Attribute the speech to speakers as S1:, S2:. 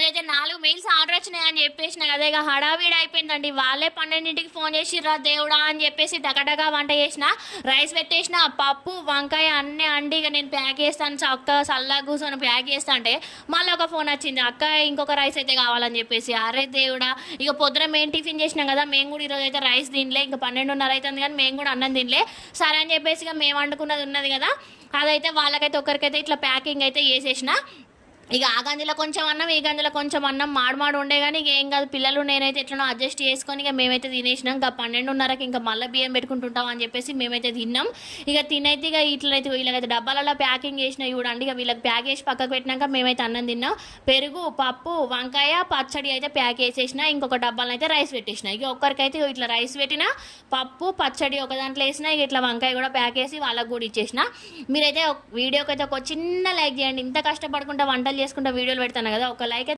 S1: ఈరోజైతే 4 mails order వచ్చినాయని చెప్పేసిన కదా, ఇక హడావిడి అయిపోయిందండి. వాళ్ళే 12ంటికి ఫోన్ చేసిర్రా దేవుడా అని చెప్పేసి డగడగా వంట చేసిన, రైస్ పెట్టేసిన, పప్పు వంకాయ అన్నీ అండి. ఇక నేను ప్యాక్ చేస్తాను చక్క చల్లగా కూర్చొని ప్యాక్ చేస్తా అంటే మళ్ళీ ఒక ఫోన్ వచ్చింది, అక్క ఇంకొక రైస్ అయితే కావాలని చెప్పేసి. అరే దేవుడా, ఇక పొద్దున మేము టిఫిన్ చేసినాం కదా, మేము కూడా ఈరోజు అయితే రైస్ తినలే. ఇంకా 12:30 అవుతుంది కానీ మేము కూడా అన్నం తినలే. సరే అని చెప్పేసి ఇక మేము వండుకున్నది ఉన్నది కదా, అదైతే వాళ్ళకైతే ఒకరికైతే ఇట్లా ప్యాకింగ్ అయితే చేసేసిన. ఇక ఆ గంజలో కొంచెం అన్నం, ఈ గంజలో కొంచెం అన్నం మాడు ఉండే కానీ ఇక ఏం కాదు, పిల్లలు నేనైతే ఎట్లనో అడ్జస్ట్ చేసుకొని ఇక మేమైతే తినేసినాం. ఇంకా 12:30కి ఇంకా మళ్ళీ బియ్యం పెట్టుకుంటుంటాం అని చెప్పేసి మేమైతే తిన్నాం. ఇక తినైతే ఇక ఇట్లయితే వీళ్ళకైతే డబ్బాలలో ప్యాకింగ్ చేసిన చూడండి. ఇక వీళ్ళకి ప్యాక్ చేసి పక్కకు పెట్టినాక మేమైతే అన్నం తిన్నాం. పెరుగు, పప్పు, వంకాయ, పచ్చడి అయితే ప్యాక్ చేసేసిన. ఇంకొక డబ్బాలను అయితే రైస్ పెట్టేసిన. ఇక ఒక్కరికైతే ఇట్లా రైస్ పెట్టిన, పప్పు పచ్చడి ఒక దాంట్లో వేసిన, ఇక ఇట్లా వంకాయ కూడా ప్యాక్ చేసి వాళ్ళకు కూడా ఇచ్చేసిన. మీరైతే వీడియోకి అయితే ఒక చిన్న లైక్ చేయండి. ఇంత కష్టపడుకుంటా వంటలు చేసుకుంటా వీడియోలు పెడతాను కదా, ఒక లైక్